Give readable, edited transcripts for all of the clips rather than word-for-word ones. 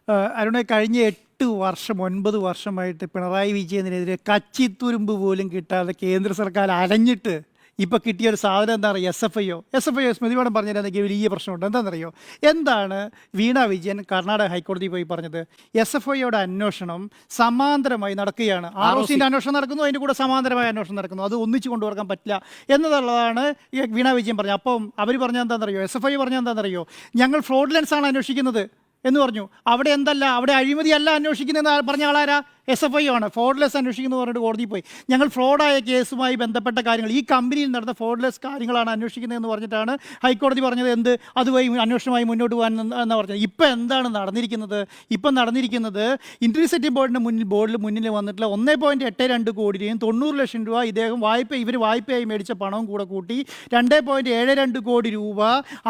അരുണെ കഴിഞ്ഞ 8 വർഷം 9 വർഷമായിട്ട് പിണറായി വിജയനെതിരെ കച്ചിത്തുരുമ്പ് പോലും കിട്ടാതെ കേന്ദ്ര സർക്കാർ അലഞ്ഞിട്ട് ഇപ്പോൾ കിട്ടിയ ഒരു സാധനം എന്താ പറയുക S F I Smriti madam പറഞ്ഞിരുന്നെങ്കിൽ വലിയ പ്രശ്നമുണ്ട്. എന്താണെന്നറിയോ? എന്താണ് വീണ വിജയൻ കർണാടക ഹൈക്കോടതി പോയി പറഞ്ഞത്? SFIയുടെ അന്വേഷണം സമാന്തരമായി നടക്കുകയാണ്. ROCൻ്റെ അന്വേഷണം നടക്കുന്നു, അതിൻ്റെ കൂടെ സമാന്തരമായ അന്വേഷണം നടക്കുന്നു. അത് ഒന്നിച്ച് കൊണ്ടുപോകാൻ പറ്റില്ല എന്നുള്ളതാണ് വീണ വിജയൻ പറഞ്ഞത്. അപ്പം അവർ പറഞ്ഞത് എന്താണെന്നറിയോ? SFI പറഞ്ഞത് എന്താണെന്നറിയോ? ഞങ്ങൾ ഫ്രോഡ്ലെൻസ് ആണ് അന്വേഷിക്കുന്നത് എന്ന് പറഞ്ഞു. അവിടെ എന്തല്ല, അവിടെ അഴിമതിയല്ല അന്വേഷിക്കുന്നതെന്ന് പറഞ്ഞ ആളാരാ? SFI ആണ്. ഫ്രോഡ്ലെസ് അന്വേഷിക്കുന്നു പറഞ്ഞിട്ട് കോടതി പോയി. ഞങ്ങൾ ഫ്രോഡായ കേസുമായി ബന്ധപ്പെട്ട കാര്യങ്ങൾ, ഈ കമ്പനിയിൽ നടന്ന ഫ്രോഡ്ലെസ് കാര്യങ്ങളാണ് അന്വേഷിക്കുന്നതെന്ന് പറഞ്ഞിട്ടാണ് ഹൈക്കോടതി പറഞ്ഞത്. എന്ത് അതുവഴി അന്വേഷണമായി മുന്നോട്ട് പോകാൻ എന്നാണ് പറഞ്ഞത്. ഇപ്പം എന്താണ് നടന്നിരിക്കുന്നത്? ഇപ്പം നടന്നിരിക്കുന്നത് ഇൻട്രീസെറ്റി ബോർഡിൻ്റെ മുന്നിൽ വന്നിട്ടുള്ള 1.82 കോടി രൂപയും 90 ലക്ഷം രൂപ ഇദ്ദേഹം ഇവർ വായ്പയായി മേടിച്ച പണവും കൂടെ കൂട്ടി 2.72 കോടി രൂപ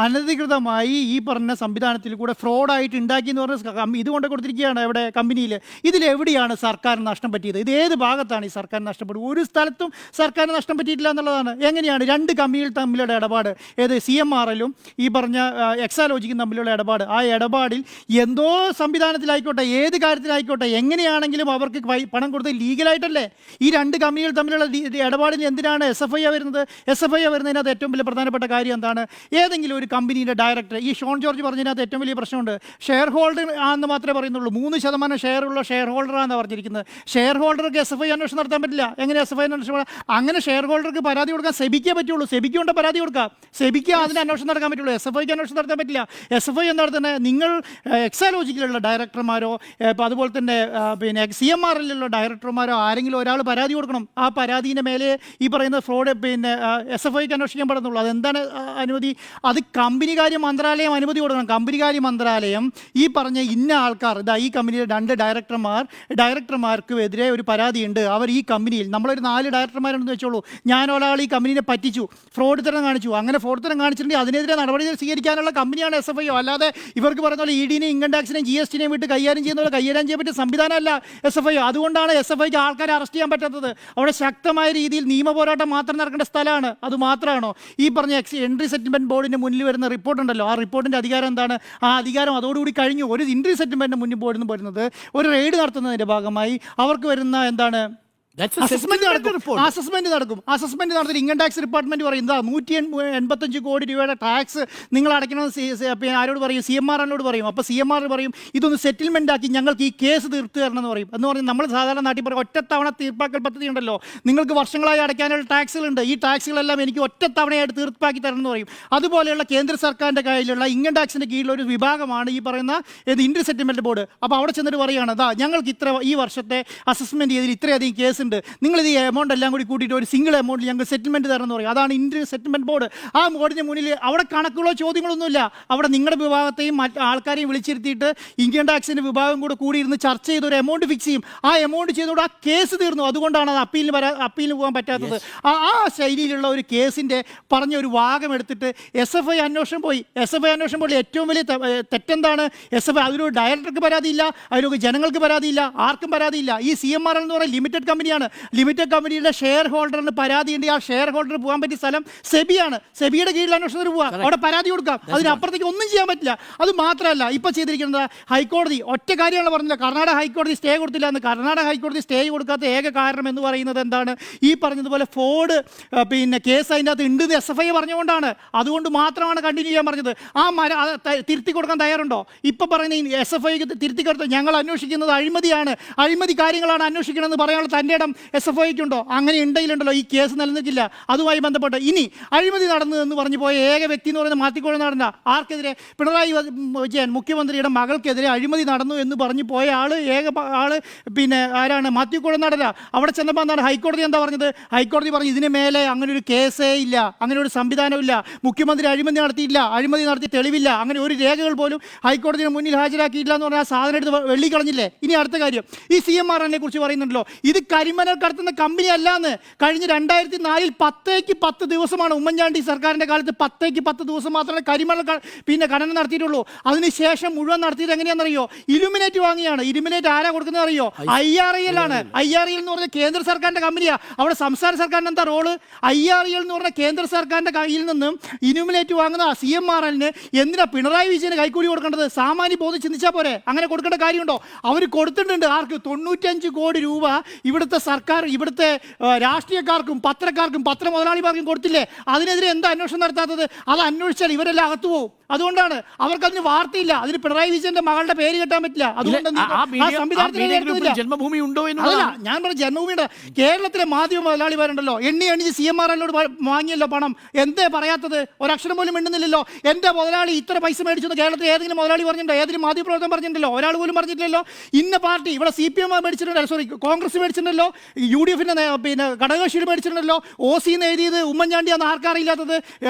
അനധികൃതമായി ഈ പറഞ്ഞ സംവിധാനത്തിൽ കൂടെ ഫ്രോഡായിട്ട് ഉണ്ടാക്കി എന്ന് പറഞ്ഞ ഇതുകൊണ്ട് കൊടുത്തിരിക്കുകയാണ് അവിടെ കമ്പനിയിൽ. ഇതിലെവിടെയാണ് സർക്കാർ നഷ്ടം പറ്റിയത്? ഇത് ഏത് ഭാഗത്താണ് ഈ സർക്കാർ നഷ്ടപ്പെട്ടത്? ഒരു സ്ഥലത്തും സർക്കാരിന് നഷ്ടം പറ്റിയിട്ടില്ല എന്നുള്ളതാണ്. എങ്ങനെയാണ് 2 കമ്പനികൾ തമ്മിലുള്ള ഇടപാട്, ഏത് CMRL-ഉം ഈ പറഞ്ഞ എക്സാലോജിക്കും തമ്മിലുള്ള ഇടപാട്, ആ ഇടപാടിൽ എന്തോ സംവിധാനത്തിലായിക്കോട്ടെ, ഏത് കാര്യത്തിലായിക്കോട്ടെ, എങ്ങനെയാണെങ്കിലും അവർക്ക് പണം കൊടുത്ത് ലീഗലായിട്ടല്ലേ? ഈ 2 കമ്പനികൾ തമ്മിലുള്ള ഇടപാടിന് എന്തിനാണ് SFI വരുന്നത്? SFI വരുന്നതിനകത്ത് ഏറ്റവും വലിയ പ്രധാനപ്പെട്ട കാര്യം എന്താണ്? ഏതെങ്കിലും ഒരു കമ്പനിയുടെ ഡയറക്ടർ, ഈ ഷോൺ ജോർജ് പറഞ്ഞതിനകത്ത് ഏറ്റവും വലിയ പ്രശ്നമുണ്ട്. ഷെയർ ഹോൾഡർ ആണെന്ന് മാത്രമേ പറയുന്നുള്ളൂ. 3% ഷെയറുള്ള ഷെയർ ഹോൾഡറാണെന്ന് പറഞ്ഞിരിക്കുന്നത്. ഷെയർ ഹോൾഡർക്ക് SFI അന്വേഷണം നടത്താൻ പറ്റില്ല. എങ്ങനെ SFI അന്വേഷണം? അങ്ങനെ ഷെയർ ഹോൾഡർക്ക് പരാതി കൊടുക്കാൻ സെബിക്കേ പറ്റുള്ളൂ. സെബിക്ക് കൊണ്ട് പരാതി കൊടുക്കാം. സെബിക്ക് അതിന് അന്വേഷണം നടക്കാൻ പറ്റുള്ളൂ. SFIക്ക് അന്വേഷണം നടത്താൻ പറ്റില്ല. SFI എന്താണ് തന്നെ? നിങ്ങൾ എക്സാലോജിക്കിലുള്ള ഡയറക്ടർമാരോ അതുപോലെ തന്നെ പിന്നെ CMRL-ലുള്ള ഡയറക്ടർമാരോ ആരെങ്കിലും ഒരാൾ പരാതി കൊടുക്കണം. ആ പരാതിൻ്റെ മേലെ ഈ പറയുന്ന ഫ്രോഡ് പിന്നെ SFIക്ക് അന്വേഷിക്കാൻ പറ്റുന്നുള്ളൂ. അതെന്താണ് അനുമതി? അത് കമ്പനികാര്യ മന്ത്രാലയം അനുമതി കൊടുക്കണം. കമ്പനികാര്യ മന്ത്രാലയം ഈ പറഞ്ഞ ഇന്ന ആൾക്കാർ, ഈ കമ്പനിയിലെ 2 ഡയറക്ടർമാർക്ക് എതിരെ ഒരു പരാതിയുണ്ട്. അവർ ഈ കമ്പനിയിൽ, നമ്മളൊരു 4 ഡയറക്ടർമാരുണ്ടെന്ന് വെച്ചോളൂ, ഞാൻ ഒരാൾ ഈ കമ്പനിയെ പറ്റിച്ചു, ഫ്രോഡ് തരം കാണിച്ചു, അങ്ങനെ ഫ്രോഡ് തരം കാണിച്ചിട്ടുണ്ടെങ്കിൽ അതിനെതിരെ നടപടികൾ സ്വീകരിക്കാനുള്ള കമ്പനിയാണ് SFI. അല്ലാതെ ഇവർക്ക് പറയുന്ന പോലെ ED-നെയും ഇൻകം ടാക്സിനെയും GST-നെയും വിട്ട് കൈകാര്യം ചെയ്യുന്ന പോലെ കൈകാര്യം ചെയ്യാൻ പറ്റിയ സംവിധാനമല്ല SFI. അതുകൊണ്ടാണ് SFIക്ക് ആൾക്കാരെ അറസ്റ്റ് ചെയ്യാൻ പറ്റാത്തത്. അവിടെ ശക്തമായ രീതിയിൽ നിയമ പോരാട്ടം മാത്രം നടക്കേണ്ട സ്ഥലമാണ്. അത് മാത്രമാണോ ഈ പറഞ്ഞ എൻട്രി സെറ്റിൽമെൻറ്റ് ബോർഡിൻ്റെ മുന്നിൽ വരുന്ന റിപ്പോർട്ടുണ്ടല്ലോ, ആ റിപ്പോർട്ടിൻ്റെ അധികാരം എന്താണ്? ആ അധികാരം അതോടുകൂടി കഴിഞ്ഞു. ഒരു എൻട്രി സെറ്റിൽമെൻറ്റ് മുന്നിൽ ബോർഡിൽ നിന്ന് വരുന്നത് ഒരു റെയ്ഡ് നടത്തുന്നതിൻ്റെ ഭാഗമായി അവർക്ക് വരുന്ന എന്താണ് അസസ്മെന്റ് നടക്കും. അസസ്മെന്റ് നടത്തി ഇൻകം ടാക്സ് ഡിപ്പാർട്ട്മെന്റ് പറയും 185 കോടി രൂപയുടെ ടാക്സ് നിങ്ങൾ അടയ്ക്കണമെന്ന് ആരോട് പറയും? CMRL-നോട് പറയും. അപ്പോൾ CMRL പറയും ഇതൊന്ന് സെറ്റിൽമെന്റ് ആക്കി ഞങ്ങൾക്ക് ഈ കേസ് തീർത്ത് തരണം എന്ന് പറയും. എന്ന് പറഞ്ഞാൽ നമ്മൾ സാധാരണ നാട്ടിൽ പറയും ഒറ്റത്തവണ തീർപ്പാക്കൽ പദ്ധതി ഉണ്ടല്ലോ, നിങ്ങൾക്ക് വർഷങ്ങളായി അടയ്ക്കാനുള്ള ടാക്സുകളുണ്ട്, ഈ ടാക്സുകളെല്ലാം എനിക്ക് ഒറ്റത്തവണയായിട്ട് തീർപ്പാക്കി തരണം എന്ന് പറയും. അതുപോലെയുള്ള കേന്ദ്ര സർക്കാരിൻ്റെ കയ്യിലുള്ള ഇൻകം ടാക്സിൻ്റെ കീഴിലുള്ള ഒരു വിഭാഗമാണ് ഈ പറയുന്ന ഇൻട്രി സെറ്റിൽമെന്റ് ബോർഡ്. അപ്പോൾ അവിടെ ചെന്നിട്ട് പറയുകയാണ് ഞങ്ങൾക്ക് ഈ വർഷത്തെ അസസ്മെന്റ് ചെയ്തതിൽ ഇത്രയധികം കേസ്, നിങ്ങളിത് ഈ എമൗണ്ട് എല്ലാം കൂടി കൂട്ടിയിട്ട് ഒരു സിംഗിൾ എമൗണ്ടിൽ ഞങ്ങൾ സെറ്റിൽമെൻറ്റ് തരണം എന്ന് പറയും. അതാണ് ഇൻട്രി സെറ്റിൽമെൻറ്റ് ബോർഡ്. ആ ബോർഡിന് മുന്നിൽ അവിടെ കണക്കുകളോ ചോദ്യങ്ങളൊന്നുമില്ല. അവിടെ നിങ്ങളുടെ വിഭാഗത്തെയും മറ്റ് ആൾക്കാരെയും വിളിച്ചിരുത്തിയിട്ട് ഇൻകം ടാക്സിൻ്റെ വിഭാഗം കൂടി ഇരുന്ന് ചർച്ച ചെയ്ത് ഒരു എമൗണ്ട് ഫിക്സ് ചെയ്യും. ആ എമൗണ്ട് ചെയ്തുകൊണ്ട് ആ കേസ് തീർന്നു. അതുകൊണ്ടാണ് അത് അപ്പീലിന് പോകാൻ പറ്റാത്തത്. ആ ശൈലിയിലുള്ള ഒരു കേസിൻ്റെ പറഞ്ഞ ഒരു ഭാഗം എടുത്തിട്ട് SFI അന്വേഷണം പോയി. SFI അന്വേഷണം പോയി ഏറ്റവും വലിയ തെറ്റെന്താണ്? SFI അതിലൊരു ഡയറക്ടർക്ക് പരാതിയില്ല, അതിലൊക്കെ ജനങ്ങൾക്ക് പരാതിയില്ല, ആർക്കും പരാതിയില്ല. ഈ CMRL എന്ന് പറയുന്നത് ലിമിറ്റഡ് കമ്പനിയാണ്. ലിമിറ്റഡ് കമ്പനിയുടെ ഷെയർ ഹോൾഡറിന് പരാതിയുണ്ട്. ആ ഷെയർ ഹോൾഡർ പോകാൻ പറ്റിയ സ്ഥലം സെബിയാണ്. സെബിയുടെ കീഴിൽ അന്വേഷണത്തിന് പോകാം, അവിടെ പരാതി കൊടുക്കാം. അതിനപ്പുറത്തേക്ക് ഒന്നും ചെയ്യാൻ പറ്റില്ല. അത് മാത്രമല്ല ഇപ്പോൾ ചെയ്തിരിക്കുന്നത് ഹൈക്കോടതി ഒറ്റ കാര്യമാണ് പറഞ്ഞത്. കർണാടക ഹൈക്കോടതി സ്റ്റേ കൊടുത്തില്ല എന്ന്. കർണാടക ഹൈക്കോടതി സ്റ്റേ കൊടുക്കാത്ത ഏക കാരണം എന്ന് പറയുന്നത് എന്താണ്? ഈ പറഞ്ഞതുപോലെ ഫ്രോഡ് കേസ് അതിൻ്റെ അകത്ത് ഉണ്ടെന്ന് SFI പറഞ്ഞുകൊണ്ടാണ്. അതുകൊണ്ട് മാത്രമാണ് കണ്ടിന്യൂ ചെയ്യാൻ പറഞ്ഞത്. തിരുത്തി കൊടുക്കാൻ തയ്യാറുണ്ടോ? ഇപ്പം പറയുന്ന SFIക്ക് തിരുത്തി കൊടുത്ത് ഞങ്ങൾ അന്വേഷിക്കുന്നത് അഴിമതിയാണ്, അഴിമതി കാര്യങ്ങളാണ് അന്വേഷിക്കണമെന്ന് പറയാനുള്ള തൻ്റെ ഇടം SFIക്കുണ്ടോ? അങ്ങനെ ഉണ്ടെങ്കിലുണ്ടല്ലോ ഈ കേസ് നിലനിൽക്കില്ല. അതുമായി ബന്ധപ്പെട്ട് ഇനി അഴിമതി നടന്നു എന്ന് പറഞ്ഞു പോയ ഏക വ്യക്തി എന്ന് പറയുന്നത് മാത്തിക്കോഴ നടന്ന ആർക്കെതിരെ? പിണറായി വിജയൻ മുഖ്യമന്ത്രിയുടെ മകൾക്കെതിരെ അഴിമതി നടന്നു എന്ന് പറഞ്ഞു പോയ ഏക ആള് ആരാണ്? മാത്തിക്കോഴ നടന. അവിടെ ചെന്നപ്പോൾ എന്താണ് ഹൈക്കോടതി എന്താ പറഞ്ഞത്? ഹൈക്കോടതി പറഞ്ഞു ഇതിന് മേലെ അങ്ങനെ ഒരു കേസേ ഇല്ല, അങ്ങനെ ഒരു സംവിധാനമില്ല, മുഖ്യമന്ത്രി അഴിമതി നടത്തിയില്ല, അഴിമതി നടത്തി തെളിവില്ല, അങ്ങനെ ഒരു രേഖകൾ പോലും ഹൈക്കോടതിയുടെ മുന്നിൽ ഹാജരാക്കിയില്ല എന്ന് പറഞ്ഞാൽ ആ സാധനം എടുത്ത് വെള്ളി കളഞ്ഞില്ലേ? ഇനി അടുത്ത കാര്യം, ഈ CMRL-നെ കുറിച്ച് പറയുന്നുണ്ടല്ലോ, ഇത് കരിമണൽ കടത്തുന്ന കമ്പനി അല്ലാന്ന്. കഴിഞ്ഞ 2004 10ക്ക് 10 ദിവസമാണ് ഉമ്മൻചാണ്ടി സർക്കാരിൻ്റെ കാലത്ത് 10ക്ക് 10 ദിവസം മാത്രമേ കരിമണൽ ഖനനം നടത്തിയിട്ടുള്ളൂ. അതിനുശേഷം മുഴുവൻ നടത്തിയത് എങ്ങനെയാണെന്നറിയോ? ഇലുമിനേറ്റ് വാങ്ങിയാണ്. ഇലുമിനേറ്റ് ആരാ കൊടുക്കുന്നത് അറിയോ? IREL ആണ്. IREL എന്ന് പറഞ്ഞ കേന്ദ്ര സർക്കാരിൻ്റെ കമ്പനിയാണ്. അവിടെ സംസ്ഥാന സർക്കാരിന് എന്താ റോള്? IREL എന്ന് പറഞ്ഞ കേന്ദ്ര സർക്കാരിൻ്റെ കയ്യിൽ നിന്നും ഇലുമിനേറ്റ് വാങ്ങുന്ന CMRLന് എന്തിനാ പിണറായി വിജയന് കൈക്കൂലി കൊടുക്കേണ്ടത്? സാമാന്യ ബോധം ചിന്തിച്ചാൽ പോരെ? അങ്ങനെ കൊടുക്കേണ്ട കാര്യമുണ്ടോ? അവർ കൊടുത്തിട്ടുണ്ട്. ആർക്ക്? 95 കോടി രൂപ ഇവിടുത്തെ സർക്കാർ ഇവിടുത്തെ രാഷ്ട്രീയക്കാർക്കും പത്രക്കാർക്കും പത്ര മുതലാളിമാർക്കും കൊടുത്തില്ലേ? അതിനെതിരെ എന്താ അന്വേഷണം നടത്താത്തത്? അത് അന്വേഷിച്ചാൽ ഇവരെല്ലാം അകത്തു പോകും. അതുകൊണ്ടാണ് അവർക്കതിന് വാർത്തയില്ല. അതിന് പിണറായി വിജയന്റെ മകളുടെ പേര് കെട്ടാൻ പറ്റില്ല. അതുകൊണ്ട് ജന്മഭൂമി ഉണ്ടോ എന്ന് അതല്ല ഞാൻ പറഞ്ഞ ജന്മഭൂമിയുടെ കേരളത്തിലെ മാധ്യമ മുതലാളിമാരുണ്ടല്ലോ, എണ്ണി CMRLോട് വാങ്ങിയല്ലോ പണം. എന്തേ പറയാത്തത്? ഒരക്ഷരം പോലും മിണ്ടുന്നില്ലല്ലോ. എന്റെ മുതലാളി ഇത്ര പൈസ മേടിച്ചു കേരളത്തിൽ ഏതെങ്കിലും മുതലാളി പറഞ്ഞിട്ടുണ്ടോ? ഏതെങ്കിലും മാധ്യമപ്രവർത്തനം പറഞ്ഞിട്ടുണ്ടല്ലോ? ഒരാൾ പോലും പറഞ്ഞിട്ടില്ലല്ലോ. ഇന്ന പാർട്ടി ഇവിടെ CPM മേടിച്ചിട്ടുണ്ടല്ലോ, സോറി കോൺഗ്രസ് മേടിച്ചിട്ടുണ്ടല്ലോ, UDFന്റെ പിന്നെ ഘടകകക്ഷിയിൽ മേടിച്ചിട്ടുണ്ടല്ലോ. OC എന്ന് എഴുതിയത് ഉമ്മൻചാണ്ടിയാന്ന് ആർക്കറിയില്ലാത്തത്?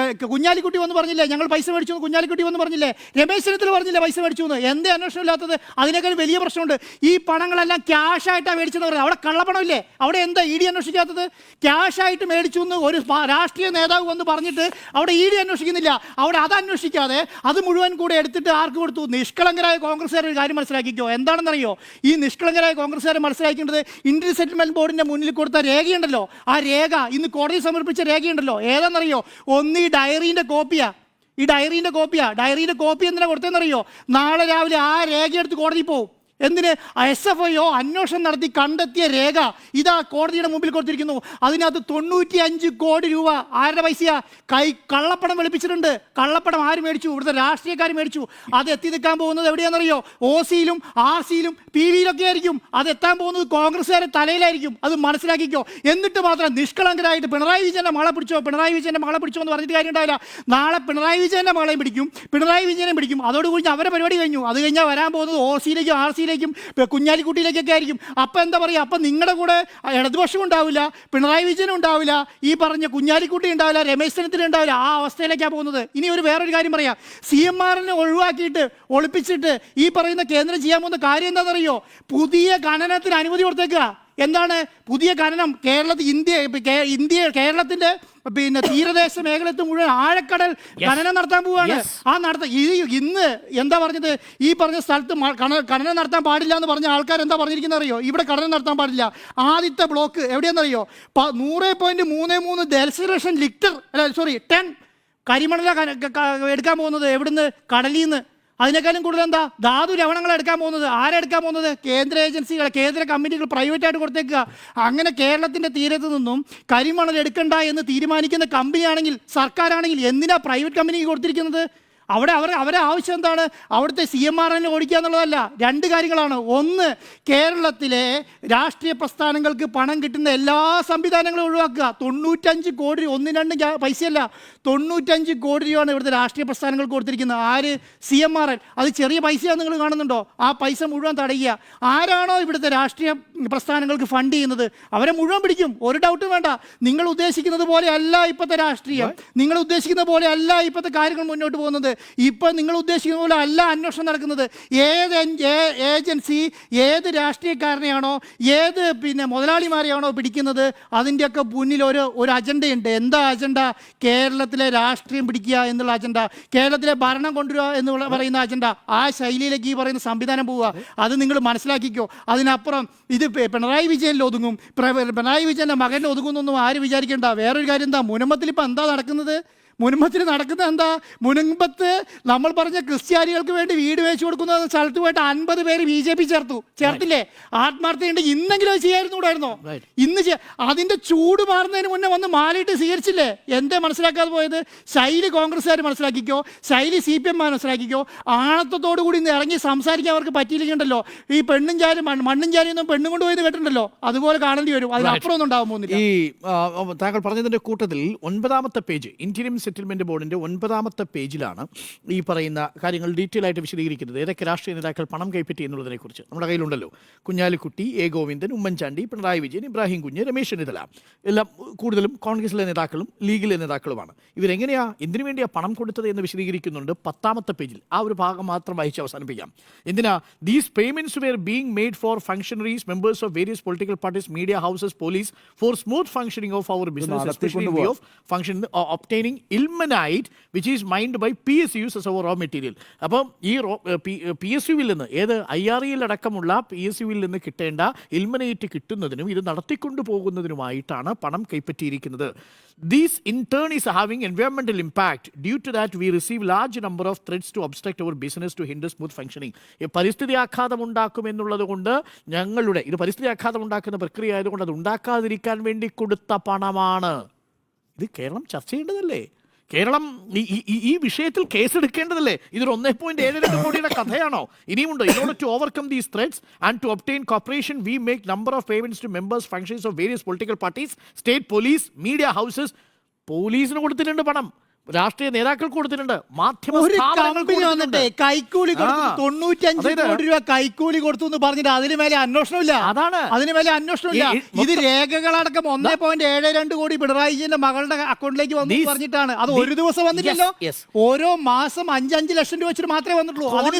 കുഞ്ഞാലിക്കുട്ടി വന്ന് പറഞ്ഞില്ലേ ഞങ്ങൾ പൈസ മേടിച്ചു? കുഞ്ഞാലിക്കുട്ടി വന്ന് പറഞ്ഞില്ലേ? രമേശ് ചെന്നിത്തല പറഞ്ഞില്ലേ പൈസ മേടിച്ചു എന്ന്? എന്തേ അന്വേഷണം ഇല്ലാത്തത്? അതിനേക്കാൾ വലിയ പ്രശ്നമുണ്ട്. ഈ പണങ്ങളെല്ലാം ക്യാഷായിട്ടാണ് മേടിച്ചെന്ന് പറയുന്നത്. അവിടെ കള്ളപ്പണമില്ലേ? അവിടെ എന്താ ED അന്വേഷിക്കാത്തത്? ക്യാഷായിട്ട് മേടിച്ചു എന്ന് ഒരു രാഷ്ട്രീയ നേതാവ് വന്ന് പറഞ്ഞിട്ട് അവിടെ ED അന്വേഷിക്കുന്നില്ല. അവിടെ അത് അന്വേഷിക്കാതെ അത് മുഴുവൻ കൂടെ എടുത്തിട്ട് ആർക്ക് കൊടുത്തു? നിഷ്കളങ്കരായ കോൺഗ്രസ്സുകാർ ഒരു കാര്യം മനസ്സിലാക്കിക്കോ. എന്താണെന്നറിയോ? ഈ നിഷ്കളങ്കരായ കോൺഗ്രസ്സുകാരെ മനസ്സിലാക്കേണ്ടത് ഇന്ത്യൻ സെറ്റിൽമെന്റ് ബോർഡിന്റെ മുന്നിൽ കൊടുത്ത രേഖയുണ്ടല്ലോ, ആ രേഖ ഇന്ന് കോടതി സമർപ്പിച്ച രേഖയുണ്ടല്ലോ, ഏതാണെന്നറിയോ? ഒന്ന് ഈ ഡയറീൻ്റെ കോപ്പിയാ. ഡയറീൻ്റെ കോപ്പി എന്തിനാ കൊടുത്തതെന്നറിയോ? നാളെ രാവിലെ ആ രേഖ എടുത്ത് കോടതി പോവും. എന്തിന്? SFIO അന്വേഷണം നടത്തി കണ്ടെത്തിയ രേഖ ഇതാ കോടതിയുടെ മുമ്പിൽ കൊടുത്തിരിക്കുന്നു. അതിനകത്ത് 95 കോടി രൂപ ആരുടെ പൈസയാ? കള്ളപ്പണം വെളുപ്പിച്ചിട്ടുണ്ട്. കള്ളപ്പണം ആര് മേടിച്ചു? ഇവിടുത്തെ രാഷ്ട്രീയക്കാർ മേടിച്ചു. അത് എത്തി നിൽക്കാൻ പോകുന്നത് എവിടെയാണെന്നറിയോ? OCയിലും RCയിലും PVയിലൊക്കെ ആയിരിക്കും. അത് എത്താൻ പോകുന്നത് കോൺഗ്രസ്സുകാരുടെ തലയിലായിരിക്കും. അത് മനസ്സിലാക്കിക്കോ. എന്നിട്ട് മാത്രം നിഷ്കളങ്കരായിട്ട് പിണറായി വിജയൻ്റെ മകളെ പിടിച്ചോ എന്ന് പറഞ്ഞിട്ട് കാര്യം ഉണ്ടാവില്ല. നാളെ പിണറായി വിജയൻ്റെ മകളെയും പിടിക്കും, പിണറായി വിജയനെയും പിടിക്കും. അതോടുകൂടി അവരുടെ പരിപാടി കഴിഞ്ഞു. അത് കഴിഞ്ഞാൽ വരാൻ പോകുന്നത് OCയിലേക്കും RC കുഞ്ഞാലിക്കുട്ടിയിലേക്കൊക്കെ ആയിരിക്കും. അപ്പം എന്താ പറയുക? അപ്പം നിങ്ങളുടെ കൂടെ ഇടതുപക്ഷം ഉണ്ടാവില്ല, പിണറായി വിജയൻ ഉണ്ടാവില്ല, ഈ പറഞ്ഞ കുഞ്ഞാലിക്കുട്ടി ഉണ്ടാവില്ല, രമേശ് ചെന്നിത്തല ഉണ്ടാവില്ല. ആ അവസ്ഥയിലേക്കാണ് പോകുന്നത്. ഇനി വേറൊരു കാര്യം പറയാം. CMRLനെ ഒഴിവാക്കിയിട്ട് ഒളിപ്പിച്ചിട്ട് ഈ പറയുന്ന കേന്ദ്രം ചെയ്യാൻ പോകുന്ന കാര്യം എന്താണെന്നറിയോ? പുതിയ ഖനനത്തിന് അനുമതി കൊടുത്തേക്കുക. എന്താണ് പുതിയ ഖനനം? കേരളത്തിൻ്റെ പിന്നെ തീരദേശ മേഖലത്ത് മുഴുവൻ ആഴക്കടൽ ഖനനം നടത്താൻ പോവുകയാണ്. ഇന്ന് എന്താ പറഞ്ഞത്? ഈ പറഞ്ഞ സ്ഥലത്ത് ഖനനം നടത്താൻ പാടില്ല എന്ന് പറഞ്ഞ ആൾക്കാർ എന്താ പറഞ്ഞിരിക്കുന്നത് അറിയോ? ഇവിടെ ഖനനം നടത്താൻ പാടില്ല. ആദ്യത്തെ ബ്ലോക്ക് എവിടെയാണെന്നറിയോ? 100.33 ദശലക്ഷം ടൺ കരിമണല എടുക്കാൻ പോകുന്നത്. എവിടുന്ന്? കടലിൽ നിന്ന്. അതിനേക്കാളും കൂടുതൽ എന്താ? ധാതു ലവണങ്ങൾ എടുക്കാൻ പോകുന്നത്. ആരെടുക്കാൻ പോകുന്നത്? കേന്ദ്ര ഏജൻസികൾ, കേന്ദ്ര കമ്പനികൾ പ്രൈവറ്റായിട്ട് കൊടുത്തേക്കുക. അങ്ങനെ കേരളത്തിൻ്റെ തീരത്ത് നിന്നും കരിമണൽ എടുക്കണ്ട എന്ന് തീരുമാനിക്കുന്ന കമ്പനിയാണെങ്കിൽ, സർക്കാരാണെങ്കിൽ എന്തിനാ പ്രൈവറ്റ് കമ്പനിക്ക് കൊടുത്തിരിക്കുന്നത്? അവരെ ആവശ്യം എന്താണ്? അവിടുത്തെ CMRLനെ ഓടിക്കുക എന്നുള്ളതല്ല. രണ്ട് കാര്യങ്ങളാണ്. ഒന്ന്, കേരളത്തിലെ രാഷ്ട്രീയ പ്രസ്ഥാനങ്ങൾക്ക് പണം കിട്ടുന്ന എല്ലാ സംവിധാനങ്ങളും ഒഴിവാക്കുക. 95 കോടി രൂപ, ഒന്നും രണ്ടും പൈസയല്ല, 95 കോടി രൂപയാണ് ഇവിടുത്തെ രാഷ്ട്രീയ പ്രസ്ഥാനങ്ങൾക്ക് കൊടുത്തിരിക്കുന്നത്. ആര്? CMRL. അത് ചെറിയ പൈസയാണ് നിങ്ങൾ കാണുന്നുണ്ടോ? ആ പൈസ മുഴുവൻ തടയുക. ആരാണോ ഇവിടുത്തെ രാഷ്ട്രീയ പ്രസ്ഥാനങ്ങൾക്ക് ഫണ്ട് ചെയ്യുന്നത് അവരെ മുഴുവൻ പിടിക്കും. ഒരു ഡൗട്ടും വേണ്ട. നിങ്ങൾ ഉദ്ദേശിക്കുന്നത് പോലെ അല്ല ഇപ്പോഴത്തെ രാഷ്ട്രീയം. നിങ്ങൾ ഉദ്ദേശിക്കുന്ന പോലെ അല്ല ഇപ്പോഴത്തെ കാര്യങ്ങൾ മുന്നോട്ട് പോകുന്നത്. ഇപ്പം നിങ്ങൾ ഉദ്ദേശിക്കുന്ന പോലെ അല്ല അന്വേഷണം നടക്കുന്നത്. ഏത് ഏജൻസി ഏത് രാഷ്ട്രീയക്കാരനെയാണോ ഏത് പിന്നെ മുതലാളിമാരെയാണോ പിടിക്കുന്നത് അതിൻ്റെയൊക്കെ മുന്നിൽ ഒരു അജണ്ടയുണ്ട്. എന്താ അജണ്ട? കേരളത്തിലെ രാഷ്ട്രീയം പിടിക്കുക എന്നുള്ള അജണ്ട, കേരളത്തിലെ ഭരണം കൊണ്ടുവരിക എന്ന് പറയുന്ന അജണ്ട. ആ ശൈലിയിലേക്ക് ഈ പറയുന്ന സംവിധാനം പോവുക. അത് നിങ്ങൾ മനസ്സിലാക്കിക്കോ. അതിനപ്പുറം ഇത് പിണറായി വിജയനിൽ ഒതുങ്ങും, പിണറായി വിജയൻ്റെ മകനിൽ ഒതുങ്ങുന്നൊന്നും ആരും വിചാരിക്കേണ്ട. വേറൊരു കാര്യം എന്താ? മുനമ്പത്തിൽ ഇപ്പം എന്താ നടക്കുന്നത്? മുനമ്പത്തിൽ നടക്കുന്നത് എന്താ? മുനമ്പത്ത് നമ്മൾ പറഞ്ഞ ക്രിസ്ത്യാനികൾക്ക് വേണ്ടി വീട് വെച്ച് കൊടുക്കുന്ന സ്ഥലത്ത് പോയിട്ട് 50 പേര് BJP ചേർത്തില്ലേ? ആത്മാർത്ഥയുണ്ടെങ്കിൽ ഇന്നെങ്കിലും അത് ചെയ്യായിരുന്നൂടായിരുന്നോ? ഇന്ന് അതിൻ്റെ ചൂട് മാറുന്നതിന് മുന്നേ വന്ന് മാലയിട്ട് സ്വീകരിച്ചില്ലേ? എന്തേ മനസ്സിലാക്കാതെ പോയത്? ശൈലി കോൺഗ്രസ്സുകാർ മനസ്സിലാക്കിക്കോ, ശൈലി CPM മനസ്സിലാക്കിക്കോ. ആണത്തോടു കൂടി ഇന്ന് ഇറങ്ങി സംസാരിക്കാൻ അവർക്ക് പറ്റിയില്ലെങ്കിലുണ്ടല്ലോ, ഈ പെണ്ണും ചാരും മണ്ണും ചാരിയൊന്നും പെണ്ണും കൊണ്ടുപോയി കേട്ടിട്ടുണ്ടല്ലോ, അതുപോലെ കാണേണ്ടി വരും. അതിനപ്പുറം ഒന്നും ഉണ്ടാകാൻ പോകുന്നില്ല. ഈ താങ്കൾ പറഞ്ഞതിൻ്റെ കൂട്ടത്തിൽ 9ാമത്തെ പേജ് ഇന്ത്യൻ സെറ്റിൽമെന്റ് ബോർഡിന്റെ 9ാമത്തെ പേജിലാണ് ഈ പറയുന്ന കാര്യങ്ങൾ ഡീറ്റെയിൽ ആയിട്ട് വിശദീകരിക്കുന്നത്. ഏതൊക്കെ രാഷ്ട്രീയ നേതാക്കൾ പണം കൈപ്പറ്റി എന്നുള്ളതിനെ കുറിച്ച് നമ്മുടെ കയ്യിലുണ്ടല്ലോ. കുഞ്ഞാലിക്കുട്ടി, എ ഗോവിന്ദൻ, ഉമ്മൻചാണ്ടി, പിണറായി വിജയൻ, ഇബ്രാഹിം കുഞ്ഞ്, രമേശ് ചെന്നിത്തല, എല്ലാം കൂടുതലും കോൺഗ്രസിലെ നേതാക്കളും ലീഗിലെ നേതാക്കളുമാണ്. ഇവരെങ്ങനെയാ എന്തിനു വേണ്ടിയാ പണം കൊടുത്തത് എന്ന് വിശദീകരിക്കുന്നുണ്ട് 10ാമത്തെ പേജിൽ. ആ ഒരു ഭാഗം മാത്രം വായിച്ച് അവസാനിപ്പിക്കാം. എന്തിനാ? These payments were being made for functionaries, members of various political parties, media houses, police, for smooth functioning of our business, especially way of function obtaining ilmenite which is mined by PSUs as our raw material. അപ്പം ഈ PSUവിൽ നിന്ന് ഏത് IREL അടക്കമുള്ള PSUവിൽ നിന്ന് കിട്ടേണ്ട ilmenite കിട്ടുന്നതിനും ഇത് നടത്തിക്കൊണ്ടു പോകുന്നതിനുമായിട്ടാണ് പണം കൈപ്പറ്റിയിരിക്കുന്നത്. This in turn is having environmental impact. Due to that, we receive large number of threats to obstruct our business to hinder smooth functioning. പരിസ്ഥിതി ആഘാതം ഉണ്ടാക്കുമെന്നുള്ളത് കൊണ്ട് ഇത് പരിസ്ഥിതി ആഘാതം ഉണ്ടാക്കുന്ന പ്രക്രിയ ആയതുകൊണ്ട് അത് ഉണ്ടാക്കാതിരിക്കാൻ വേണ്ടി കൊടുത്ത പണമാണ്. ഇത് കേരളം ചർച്ച ചെയ്യേണ്ടതല്ലേ? കേരളം ഈ വിഷയത്തിൽ കേസെടുക്കേണ്ടതല്ലേ? ഇതൊരു 1.72 കോടിയുടെ കഥയാണോ? ഇനിയുമുണ്ട്. In order to overcome these threats and to obtain cooperation, we make number of payments to members, functions of various political parties, state police, media houses. പോലീസിന് കൊടുത്തിട്ടുണ്ട് പണം, രാഷ്ട്രീയ നേതാക്കൾ കൊടുത്തിട്ടുണ്ട്, മാധ്യമ കൈക്കൂലി 95 കോടി രൂപ കൈക്കൂലി കൊടുത്തു എന്ന് പറഞ്ഞിട്ട് അതിന് മേലെ അന്വേഷണമില്ല. അതാണ് അതിന് മേലെ അന്വേഷണമില്ല. ഇത് രേഖകളടക്കം 1.72 കോടി പിണറായി വിജയന്റെ മകളുടെ അക്കൗണ്ടിലേക്ക് വന്നു പറഞ്ഞിട്ടാണ്. അത് ഒരു ദിവസം വന്നില്ലല്ലോ. ഓരോ മാസം 5 ലക്ഷം രൂപ വെച്ചിട്ട് മാത്രമേ വന്നിട്ടുള്ളൂ. അതിന്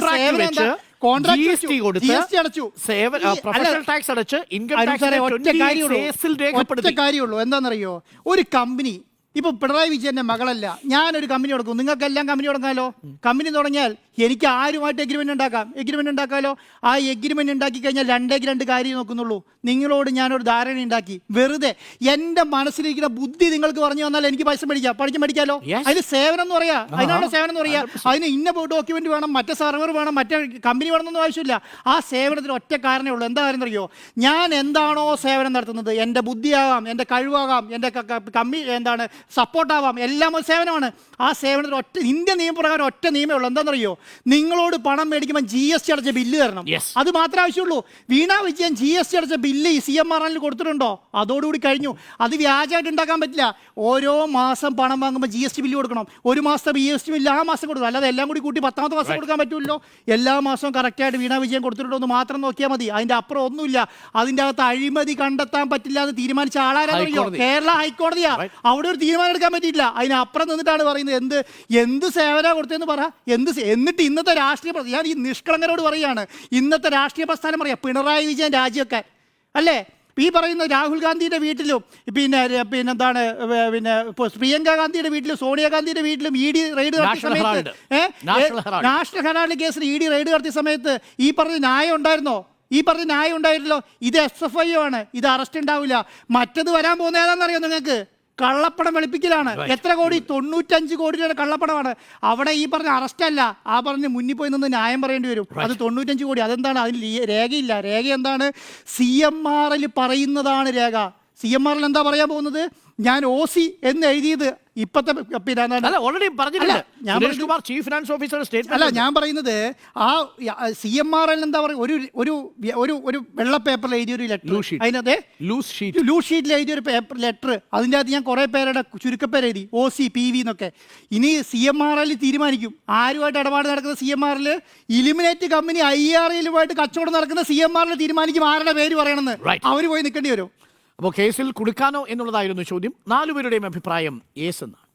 ഒറ്റ കാര്യമുള്ളൂ. എന്താണെന്നറിയോ? ഒരു കമ്പനി ഇപ്പൊ പിണറായി വിജയന്റെ മകളല്ല, ഞാനൊരു കമ്പനി തുടങ്ങും. നിങ്ങൾക്കെല്ലാം കമ്പനി തുടങ്ങാമല്ലോ. കമ്പനി തുടങ്ങിയാൽ എനിക്ക് ആരുമായിട്ട് എഗ്രിമെന്റ് ഉണ്ടാക്കാമല്ലോ. ആ എഗ്രിമെന്റ് ഉണ്ടാക്കി കഴിഞ്ഞാൽ 2 കാര്യം നോക്കുന്നുള്ളൂ. നിങ്ങളോട് ഞാനൊരു ധാരണ ഉണ്ടാക്കി, വെറുതെ എൻ്റെ മനസ്സിലിരിക്കുന്ന ബുദ്ധി നിങ്ങൾക്ക് പറഞ്ഞു തന്നാൽ എനിക്ക് പൈസ പഠിക്കാമല്ലോ. അതിന് സേവനം എന്ന് പറയാ. അതിനാണ് സേവനം എന്ന് പറയാ. അതിന് ഇന്ന ഡോക്യുമെന്റ് വേണം, മറ്റേ സെർവർ വേണം, മറ്റേ കമ്പനി വേണമെന്നൊന്നും ആവശ്യമില്ല. ആ സേവനത്തിന് ഒറ്റ കാരണമേ ഉള്ളൂ. എന്താ കാര്യം അറിയോ? ഞാൻ എന്താണോ സേവനം നടത്തുന്നത്, എൻ്റെ ബുദ്ധിയാകാം, എൻ്റെ കഴിവാകാം, എൻ്റെ സപ്പോർട്ടാവാം, എല്ലാം ഒരു സേവനമാണ്. ആ സേവനത്തിന് ഇന്ത്യൻ നിയമപ്രകാരം ഒറ്റ നിയമമേ ഉള്ളൂ. എന്താണെന്നറിയോ? നിങ്ങളോട് പണം മേടിക്കുമ്പോൾ GST അടച്ച ബില്ല് തരണം. അത് മാത്രമേ ആവശ്യമുള്ളൂ. വീണ വിജയൻ GST അടച്ച ബില്ല് CMRL കൊടുത്തിട്ടുണ്ടോ? അതോടുകൂടി കഴിഞ്ഞു. അത് വ്യാജമായിട്ട് ഉണ്ടാക്കാൻ പറ്റില്ല. ഓരോ മാസം പണം വാങ്ങുമ്പോൾ GST ബില്ല് കൊടുക്കണം. ഒരു മാസത്തെ GST ബില്ല് ആ മാസം കൊടുക്കണം. അല്ലാതെ എല്ലാം കൂടി കൂട്ടി 10ാമത്തെ മാസം കൊടുക്കാൻ പറ്റുമല്ലോ. എല്ലാ മാസവും കറക്റ്റായിട്ട് വീണ വിജയൻ കൊടുത്തിട്ടുണ്ടോ എന്ന് മാത്രം നോക്കിയാൽ മതി. അതിൻ്റെ അപ്പുറം ഒന്നുമില്ല. അതിൻ്റെ അകത്ത് അഴിമതി കണ്ടെത്താൻ പറ്റില്ല എന്ന് തീരുമാനിച്ച ആളാരാണെന്നറിയോ? കേരള ഹൈക്കോടതിയാ. അവിടെ ഒരു തീരുമാനം എടുക്കാൻ പറ്റിയില്ല. അതിനപ്പുറം നിന്നിട്ടാണ് പറയുന്നത് എന്ത് സേവന കൊടുത്തതെന്ന് പറ. എന്നിട്ട് ഇന്നത്തെ രാഷ്ട്രീയ ഞാൻ ഈ നിഷ്കളങ്കരോട് പറയുകയാണ്, ഇന്നത്തെ രാഷ്ട്രീയ പ്രസ്ഥാനം പറയാം പിണറായി വിജയൻ രാജിവെക്കാൻ അല്ലേ? ഈ പറയുന്ന രാഹുൽ ഗാന്ധിയുടെ വീട്ടിലും എന്താണ് പ്രിയങ്ക ഗാന്ധിയുടെ വീട്ടിലും സോണിയാഗാന്ധിയുടെ വീട്ടിലും ED റെയ്ഡ് നടത്തിയ സമയത്ത് നാഷണൽ ഹെറാൾഡ് കേസിൽ ED റെയ്ഡ് നടത്തിയ സമയത്ത് ഈ പറഞ്ഞ ന്യായം ഉണ്ടായിരുന്നോ? ഉണ്ടായില്ലല്ലോ. ഇത് SFI ആണ്. ഇത് അറസ്റ്റ് ഉണ്ടാവില്ല. മറ്റത് വരാൻ പോകുന്ന ഏതാണെന്നറിയോ നിങ്ങൾക്ക്? കള്ളപ്പണം വെളുപ്പിക്കലാണ്. എത്ര കോടി? 95 കോടി രൂപയുടെ കള്ളപ്പണമാണ്. അവിടെ ഈ പറഞ്ഞ അറസ്റ്റല്ല, ആ പറഞ്ഞ് മുന്നിൽ പോയി നിന്ന് ന്യായം പറയേണ്ടി വരും. അത് 95 കോടി. അതെന്താണ്? അതിന് രേഖയില്ല. രേഖ എന്താണ്? CMRL പറയുന്നതാണ് രേഖ. CMRL എന്താ പറയാൻ പോകുന്നത്? ഞാൻ OC എന്ന് എഴുതിയത് ഇപ്പത്തെ ഞാൻ പറയുന്നത് ആ CMRL എന്താ പറയുക, ഒരു വെള്ള പേപ്പറിൽ എഴുതിയൊരു ലെറ്റർ, അതിനകത്ത് ലൂസ് ഷീറ്റിൽ എഴുതിയൊരു പേപ്പർ ലെറ്റർ, അതിൻ്റെ അകത്ത് ഞാൻ കുറേ പേരുടെ ചുരുക്കപ്പേര് എഴുതി OC PV എന്നൊക്കെ. ഇനി CMRL തീരുമാനിക്കും ആരുമായിട്ട് ഇടപാട് നടക്കുന്ന CMRL. ഇലിമിനേറ്റ് കമ്പനി IREലുമായിട്ട് കച്ചവടം നടക്കുന്ന CMRL തീരുമാനിക്കും ആരുടെ പേര് പറയണമെന്ന്. അവർ പോയി നിൽക്കേണ്ടി വരും. അപ്പോൾ കേസിൽ കുടുക്കാനോ എന്നുള്ളതായിരുന്നു ചോദ്യം. 4 പേരുടെയും അഭിപ്രായം യെസ് എന്നാണ്.